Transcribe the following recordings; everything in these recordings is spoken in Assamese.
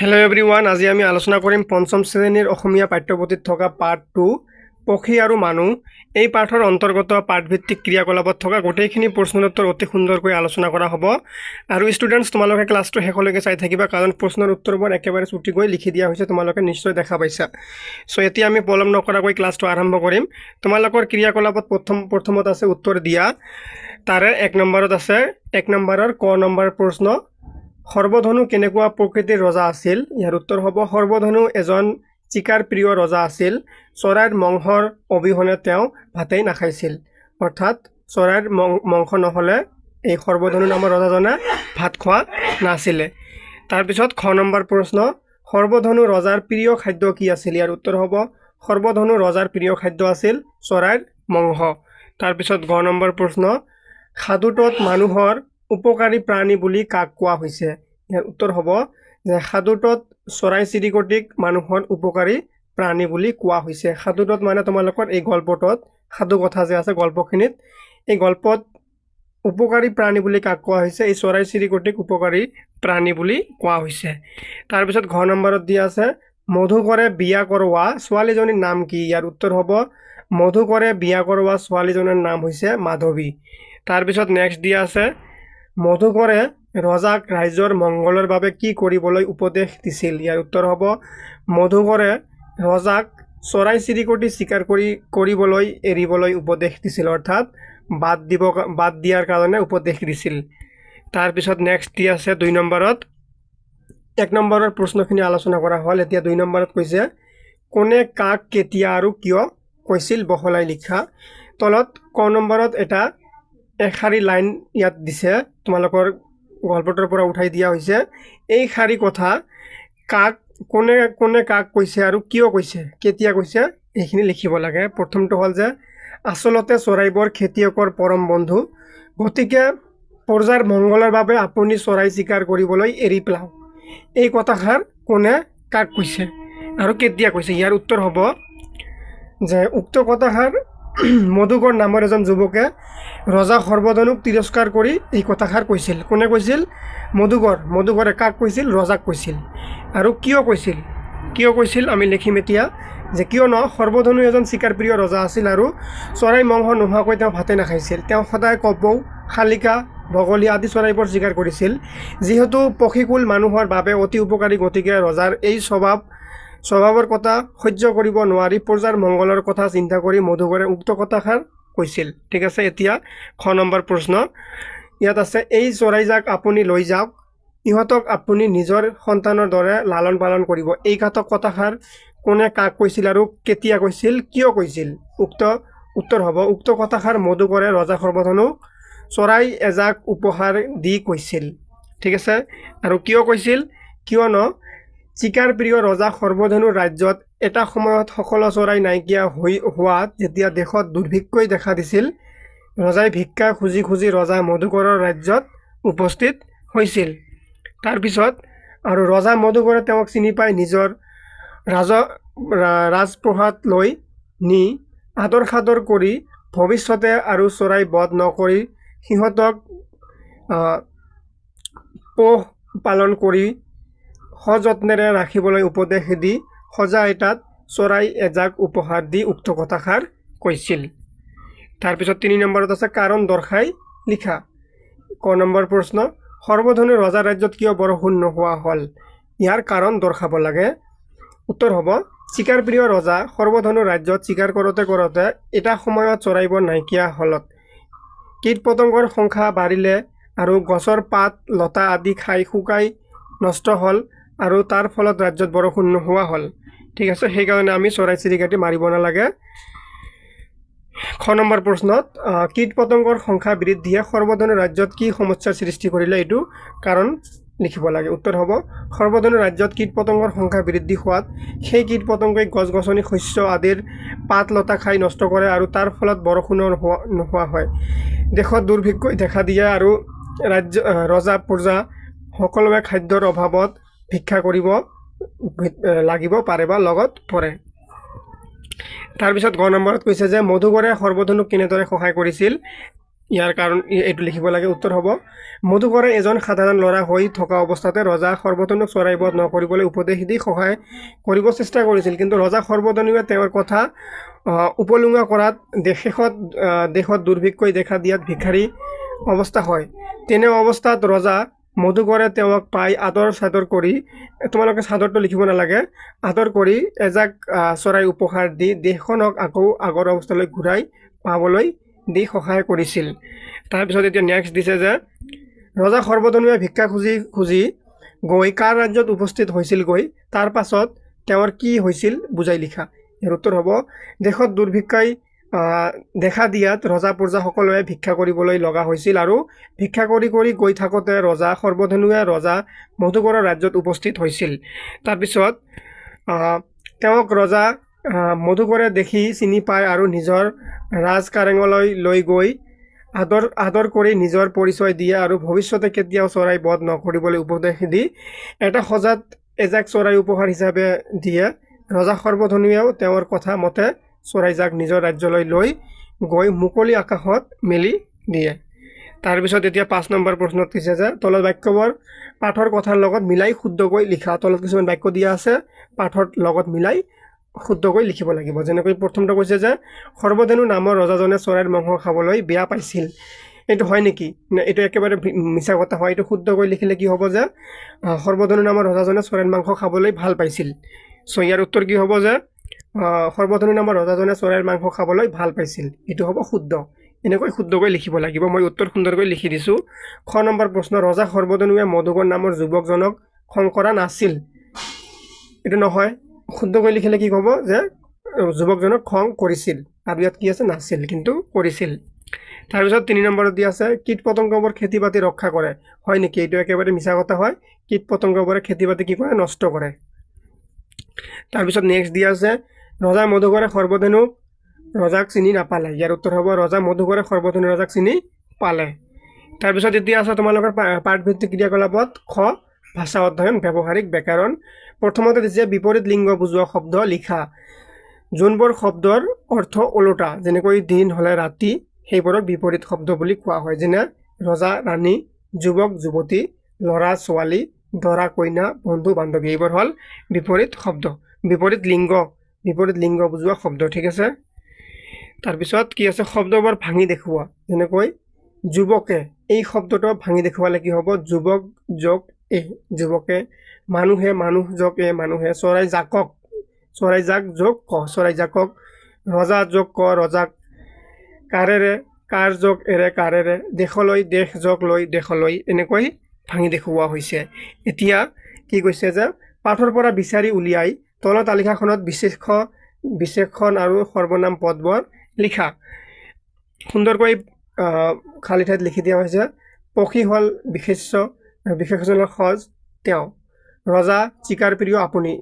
হেল্ল' এভৰিৱান, আজি আমি আলোচনা কৰিম পঞ্চম শ্ৰেণীৰ অসমীয়া পাঠ্যপুথিত থকা পাৰ্ট 2 পক্ষী আৰু মানুহ। এই পাঠৰ অন্তৰ্গত পাঠভিত্তিক ক্ৰিয়াকলাপত থকা গোটেইখিনি প্ৰশ্নৰ উত্তৰ অতি সুন্দৰকৈ আলোচনা কৰা হ'ব। আৰু ষ্টুডেণ্টছ, তোমালোকে ক্লাছটো শেষলৈকে চাই থাকিবা, কাৰণ প্ৰশ্নৰ উত্তৰবোৰ একেবাৰে চুটিকৈ লিখি দিয়া হৈছে, তোমালোকে নিশ্চয় দেখা পাইছা। চ' এতিয়া আমি পলম নকৰাকৈ ক্লাছটো আৰম্ভ কৰিম। তোমালোকৰ ক্ৰিয়াকলাপত প্ৰথমত আছে উত্তৰ দিয়া। তাৰে 1 নম্বৰত আছে 1 নম্বৰৰ ক নম্বৰ প্ৰশ্ন, সৰ্বধনু কেনেকুৱা প্ৰকৃতিৰ ৰজা আছিল? ইয়াৰ উত্তৰ হ'ব সৰ্বধনু এজন চিকাৰ প্ৰিয় ৰজা আছিল। চৰাইৰ মংসৰ অবিহনে তেওঁ ভাতেই নাখাইছিল। অৰ্থাৎ চৰাইৰ মংস নহ'লে এই সৰ্বধনু নামৰ ৰজাজনে ভাত খোৱা নাছিলে। তাৰপিছত খ নম্বৰ প্ৰশ্ন, সৰ্বধনু ৰজাৰ প্ৰিয় খাদ্য কি আছিল? ইয়াৰ উত্তৰ হ'ব সৰ্বধনু ৰজাৰ প্ৰিয় খাদ্য আছিল চৰাইৰ মংস। তাৰপিছত গ নম্বৰ প্ৰশ্ন, সাধুটোত মানুহৰ উপকাৰী প্ৰাণী বুলি কাক কোৱা হৈছে? ইয়াৰ উত্তৰ হ'ব যে সাধুটোত চৰাই চিৰিকটিক মানুহৰ উপকাৰী প্ৰাণী বুলি কোৱা হৈছে। সাধুটোত মানে তোমালোকৰ এই গল্পটোত সাধু কথা যে আছে গল্পখিনিত, এই গল্পত উপকাৰী প্ৰাণী বুলি কাক কোৱা হৈছে? এই চৰাই চিৰিকটিক উপকাৰী প্ৰাণী বুলি কোৱা হৈছে। তাৰপিছত ঘ নম্বৰত দিয়া আছে মধুকৰে বিয়া কৰোৱা ছোৱালীজনীৰ নাম কি? ইয়াৰ উত্তৰ হ'ব মধুকৰে বিয়া কৰোৱা ছোৱালীজনীৰ নাম হৈছে মাধৱী। তাৰপিছত নেক্সট দিয়া আছে মধুকৰে ৰজাক ৰাজ্যৰ মংগলৰ বাবে কি কৰিবলৈ উপদেশ দিছিল? ইয়াৰ উত্তৰ হ'ব মধুকৰে ৰজাক চৰাই চিৰিকটি চিকাৰ কৰিবলৈ এৰিবলৈ উপদেশ দিছিল। অৰ্থাৎ বাদ দিয়াৰ কাৰণে উপদেশ দিছিল। তাৰপিছত নেক্সট দি আছে 2 নম্বৰত 1 নম্বৰৰ প্ৰশ্নখিনি আলোচনা কৰা হ'ল। এতিয়া 2 নম্বৰত কৈছে কোনে কাক কেতিয়া আৰু কিয় কৈছিল বহলাই লিখা। তলত ক নম্বৰত এটা এশাৰী লাইন ইয়াত দিছে, তোমালোকৰ গল্পটোৰ পৰা উঠাই দিয়া হৈছে। এই শাৰী কথা কাক কোনে কাক কৈছে আৰু কিয় কৈছে, কেতিয়া কৈছে, এইখিনি লিখিব লাগে। প্ৰথমটো হ'ল যে আচলতে চৰাইবোৰ খেতিয়কৰ পৰম বন্ধু, গতিকে প্ৰজাৰ মংগলৰ বাবে আপুনি চৰাই চিকাৰ কৰিবলৈ এৰি পেলাওক। এই কথাষাৰ কোনে কাক কৈছে আৰু কেতিয়া কৈছে? ইয়াৰ উত্তৰ হ'ব যে উক্ত কথাষাৰ মধুকৰ নামৰ এজন যুৱকে ৰজা সৰ্বধনুক তিৰস্কাৰ কৰি এই কথাষাৰ কৈছিল। কোনে কৈছিল? মধুকৰে কাক কৈছিল? ৰজাক কৈছিল। আৰু কিয় কৈছিল আমি লিখিম এতিয়া যে কিয়নো সৰ্বধনু এজন চিকাৰ প্ৰিয় ৰজা আছিল আৰু চৰাই মংস নোহোৱাকৈ তেওঁ ভাতে নাখাইছিল। তেওঁ সদায় কপৌ, শালিকা, বগলী আদি চৰাইবোৰ চিকাৰ কৰিছিল। যিহেতু পক্ষীকুল মানুহৰ বাবে অতি উপকাৰী, গতিকে ৰজাৰ এই স্বভাৱৰ কথা সহ্য কৰিব নোৱাৰি প্ৰজাৰ মংগলৰ কথা চিন্তা কৰি মধুকৰে উক্ত কথাষাৰ কৈছিল। ঠিক আছে। এতিয়া খ নম্বৰ প্ৰশ্ন, ইয়াত আছে এই চৰাইজাক আপুনি লৈ যাওক, ইহঁতক আপুনি নিজৰ সন্তানৰ দৰে লালন পালন কৰিব। এই কথাষাৰ কোনে কাক কৈছিল আৰু কেতিয়া কৈছিল, কিয় কৈছিল? উত্তৰ হ'ব উক্ত কথাষাৰ মধুকৰে ৰজা সৰ্বধনুক চৰাই এজাক উপহাৰ দি কৈছিল। ঠিক আছে। আৰু কিয় কৈছিল? কিয়নো চিকাৰ প্ৰিয় ৰজা সৰ্বধনুৰ ৰাজ্যত এটা সময়ত সকলো চৰাই নাইকিয়া হোৱাত যেতিয়া দেশত দুৰ্ভিক্ষই দেখা দিছিল, ৰজাই ভিক্ষা খুজি খুজি ৰজা মধুকৰৰ ৰাজ্যত উপস্থিত হৈছিল। তাৰপিছত আৰু ৰজা মধুকৰে তেওঁক চিনি পাই নিজৰ ৰাজপ্ৰসাদ লৈ নি আদৰ সাদৰ কৰি ভৱিষ্যতে আৰু চৰাই বধ নকৰি সিহঁতক পোহ পালন কৰি সযত্নেৰে ৰাখিবলৈ উপদেশ দি সজা এটাত চৰাই এজাক উপহাৰ দি উক্ত কথাষাৰ কৈছিল। তাৰপিছত 3 নম্বৰত আছে কাৰণ দৰ্শাই লিখা। ক নম্বৰ প্ৰশ্ন, সৰ্বধনু ৰজাৰ ৰাজ্যত কিয় বৰষুণ নোহোৱা হ'ল? ইয়াৰ কাৰণ দৰ্শাব লাগে। উত্তৰ হ'ব চিকাৰ প্ৰিয় ৰজা সৰ্বধনু ৰাজ্যত চিকাৰ কৰোঁতে এটা সময়ত চৰাইবোৰ নাইকিয়া হ'লত কীট পতংগৰ সংখ্যা বাঢ়িলে আৰু গছৰ পাত লতা আদি খাই শুকাই নষ্ট হ'ল আৰু তাৰ ফলত ৰাজ্যত বৰষুণ নোহোৱা হ'ল। ঠিক আছে। সেইকাৰণে আমি চৰাই চিৰিকটি মাৰিব নালাগে। খ নম্বৰ প্ৰশ্নত কীট পতংগৰ সংখ্যা বৃদ্ধিয়ে সৰ্বধনু ৰাজ্যত কি সমস্যাৰ সৃষ্টি কৰিলে, এইটো কাৰণ লিখিব লাগে। উত্তৰ হ'ব সৰ্বধনু ৰাজ্যত কীট পতংগৰ সংখ্যা বৃদ্ধি হোৱাত সেই কীট পতংগই গছ গছনি শস্য আদিৰ পাত লতা খাই নষ্ট কৰে আৰু তাৰ ফলত বৰষুণৰ নোহোৱা হয়। দেশত দুৰ্ভিক্ষই দেখা দিয়ে আৰু ৰজা প্ৰজা সকলোৱে খাদ্যৰ অভাৱত ভিক্ষা কৰিব লাগিব পাৰে বা লগত পৰে। তাৰপিছত গ নম্বৰত কৈছে যে মধুকৰে সৰ্বধনুক কেনেদৰে সহায় কৰিছিল? ইয়াৰ কাৰণ এইটো লিখিব লাগে। উত্তৰ হ'ব মধুকৰে এজন সাধাৰণ ল'ৰা হৈ থকা অৱস্থাতে ৰজা সৰ্বধনুক চৰাই বধ নকৰিবলৈ উপদেশ দি সহায় কৰিব চেষ্টা কৰিছিল, কিন্তু ৰজা সৰ্বধনুৱে তেওঁৰ কথা উপলুঙা কৰাত দেশত দুৰ্ভিক্ষই দেখা দিয়াত ভিক্ষাৰী অৱস্থা হয়। তেনে অৱস্থাত ৰজা মধুকৰে তেওঁক পাই আদৰ চাদৰ কৰি, তোমালোকে চাদৰটো লিখিব নালাগে, আদৰ কৰি এজাক চৰাই উপহাৰ দি দেশখনক আকৌ আগৰ অৱস্থালৈ ঘূৰাই পাবলৈ দি সহায় কৰিছিল। তাৰপিছত এতিয়া নেক্সট দিছে যে ৰজা সৰ্বধনুৱে ভিক্ষা খুজি গৈ কাৰ ৰাজ্যত উপস্থিত হৈছিলগৈ, তাৰ পাছত তেওঁৰ কি হৈছিল বুজাই লিখা। ইয়াৰ উত্তৰ হ'ব দেশত দুৰ্ভিক্ষাই দেখা দিয়াত ৰজা প্ৰজা সকলোৱে ভিক্ষা কৰিবলৈ লগা হৈছিল আৰু ভিক্ষা কৰি গৈ থাকোঁতে ৰজা সৰ্বধনুৱে ৰজা মধুকৰৰ ৰাজ্যত উপস্থিত হৈছিল। তাৰপিছত তেওঁক ৰজা মধুকৰে দেখি চিনি পায় আৰু নিজৰ ৰাজকাৰেঙলৈ লৈ গৈ আদৰ কৰি নিজৰ পৰিচয় দিয়ে আৰু ভৱিষ্যতে কেতিয়াও চৰাই বধ নকৰিবলৈ উপদেশ দি এটা সজাত এজাক চৰাই উপহাৰ হিচাপে দিয়ে। ৰজা সৰ্বধনুৱেও তেওঁৰ কথা মতে চৰাইজাক নিজৰ ৰাজ্যলৈ লৈ গৈ মুকলি আকাশত মেলি দিয়ে। তাৰপিছত এতিয়া 5 নম্বৰ প্ৰশ্নত কৈছে যে তলত বাক্যবোৰ পাঠৰ কথাৰ লগত মিলাই শুদ্ধকৈ লিখা। তলত কিছুমান বাক্য দিয়া আছে, পাঠৰ লগত মিলাই শুদ্ধকৈ লিখিব লাগিব। যেনেকৈ প্ৰথমটো কৈছে যে সৰ্বধনু নামৰ ৰজাজনে চৰাইৰ মাংস খাবলৈ বেয়া পাইছিল। এইটো হয় নেকি? এইটো একেবাৰে মিছা কথা হয়। এইটো শুদ্ধকৈ লিখিলে কি হ'ব যে সৰ্বধনু নামৰ ৰজাজনে চৰাইৰ মাংস খাবলৈ ভাল পাইছিল। চ' ইয়াৰ উত্তৰ কি হ'ব যে সৰ্বধনু নামৰ ৰজাজনে চৰাইৰ মাংস খাবলৈ ভাল পাইছিল। এইটো হ'ব শুদ্ধ। এনেকৈ শুদ্ধকৈ লিখিব লাগিব। মই উত্তৰ সুন্দৰকৈ লিখি দিছোঁ। খ নম্বৰ প্ৰশ্ন, ৰজা সৰ্বধনুৱে মধুকৰ নামৰ যুৱকজনক খং কৰা নাছিল। এইটো নহয়। শুদ্ধকৈ লিখিলে কি হ'ব যে যুৱকজনক খং কৰিছিল, আৰু ইয়াত কি আছে নাছিল কিন্তু কৰিছিল। তাৰপিছত 3 নম্বৰত দিয়া আছে কীট পতংগবোৰ খেতি বাতি ৰক্ষা কৰে। হয় নেকি? এইটো একেবাৰে মিছা কথা হয়। কীট পতংগবোৰে খেতি বাতি কি কৰে? নষ্ট কৰে। তাৰপিছত নেক্সট দিয়া আছে ৰজা মধুকৰে সৰ্বধনুক ৰজাক চিনি নাপালে। ইয়াৰ উত্তৰ হ'ব ৰজা মধুকৰে সৰ্বধনু ৰজাক চিনি পালে। তাৰপিছত এতিয়া আছে তোমালোকৰ পাঠভিত্তিক ক্ৰিয়াকলাপত খ ভাষা অধ্যয়ন ব্যৱহাৰিক ব্যাকৰণ। প্ৰথমতে দিছে বিপৰীত লিংগ বুজোৱা শব্দ লিখা। যোনবোৰ শব্দৰ অৰ্থ ওলোটা, যেনেকৈ দিন হ'লে ৰাতি, সেইবোৰক বিপৰীত শব্দ বুলি কোৱা হয়। যেনে ৰজা ৰাণী, যুৱক যুৱতী, ল'ৰা ছোৱালী, দৰা কইনা, বন্ধু বান্ধৱী, এইবোৰ হ'ল বিপৰীত শব্দ, বিপৰীত লিংগ বুজোৱা শব্দ। ঠিক আছে। তাৰপিছত কি আছে শব্দবোৰ ভাঙি দেখুওৱা। যেনেকৈ যুৱকে, এই শব্দটো ভাঙি দেখুৱালে কি হ'ব? যুৱক যোগ এ যুৱকে, মানুহে মানুহ যোগ এ মানুহে, চৰাইজাক যোগ ক চৰাইজাকক, ৰজা যোগ ক ৰজাক, কাৰেৰে কাৰ যোগ এৰে কাৰেৰে, দেশলৈ দেশ যোগ লৈ দেশলৈ, এনেকৈ ভাঙি দেখুওৱা হৈছে। এতিয়া কি কৈছে যে পাঠৰ পৰা বিচাৰি উলিয়াই তলৰ তালিকাখনত বিশেষণ আৰু সৰ্বনাম পদবোৰ লিখা। সুন্দৰকৈ খালী ঠাইত লিখি দিয়া হৈছে। পক্ষী হ'ল বিশেষণৰ সজ তেওঁ, ৰজা চিকাৰ প্ৰিয় আপুনি,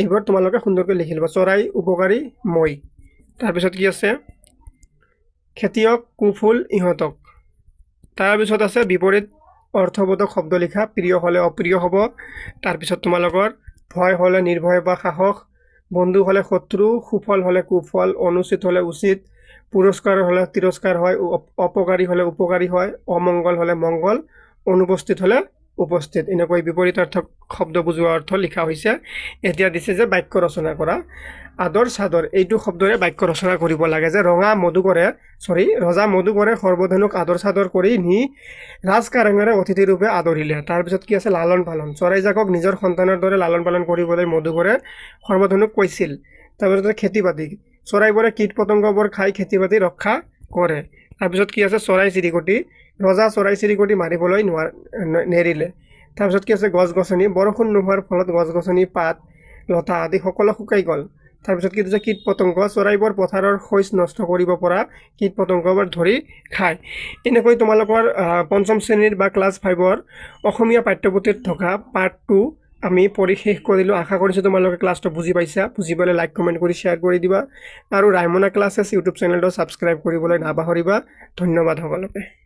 এইবোৰ তোমালোকে সুন্দৰকৈ লিখি ল'বা। চৰাই উপকাৰী মই। তাৰপিছত কি আছে খেতিয়ক কুফুল ইহঁতক। তাৰপিছত আছে বিপৰীত অৰ্থবোধক শব্দ লিখা। প্ৰিয় হ'লে অপ্ৰিয় হ'ব। তাৰপিছত তোমালোকৰ ভয় হ'লে নিৰ্ভয় বা সাহস, বন্ধু হ'লে শত্ৰু, সুফল হ'লে কুফল, অনুচিত হ'লে উচিত, পুৰস্কাৰ হ'লে তিৰস্কাৰ হয়, অপকাৰী হ'লে উপকাৰী হয়, অমংগল হ'লে মংগল, অনুপস্থিত হ'লে উপস্থিত, এনেকৈ বিপৰীত অৰ্থ শব্দ বুজোৱা অৰ্থ লিখা হৈছে। এতিয়া দিছে যে বাক্য ৰচনা কৰা। আদৰ চাদৰ এইটো শব্দৰে বাক্য ৰচনা কৰিব লাগে। যে ৰজা মধুকৰে সৰ্বধনুক আদৰ চাদৰ কৰি নি ৰাজকাৰেঙেৰে অতিথিৰূপে আদৰিলে। তাৰপিছত কি আছে লালন পালন। চৰাইজাকক নিজৰ সন্তানৰ দৰে লালন পালন কৰিবলৈ মধুকৰে সৰ্বধনুক কৈছিল। তাৰপিছত খেতি বাতি, চৰাইবোৰে কীট পতংগবোৰ খাই খেতি বাতি ৰক্ষা কৰে। তাৰপিছত কি আছে চৰাই চিৰিকটি, ৰজা চৰাই চিৰিকটি মাৰিবলৈ নেৰিলে। তাৰপিছত কি আছে গছ গছনি, বৰষুণ নোহোৱাৰ ফলত গছ গছনি পাত লতা আদি সকলো শুকাই গ'ল। তাৰপিছত কি দিছে কীট পতংগ, চৰাইবোৰ পথাৰৰ শস্য নষ্ট কৰিব পৰা কীট পতংগবোৰ ধৰি খায়। এনেকৈ তোমালোকৰ 5ম শ্ৰেণীৰ বা ক্লাছ 5ৰ অসমীয়া পাঠ্যপুথিত থকা পাৰ্ট 2 আমি পঢ়ি শেষ কৰিলোঁ। আশা কৰিছোঁ তোমালোকে ক্লাছটো বুজি পাইছা। বুজি পালে লাইক কমেণ্ট কৰি শ্বেয়াৰ কৰি দিবা আৰু ৰাইমনা ক্লাছেছ ইউটিউব চেনেলটো ছাবস্ক্ৰাইব কৰিবলৈ নাপাহৰিবা। ধন্যবাদ সকলোকে।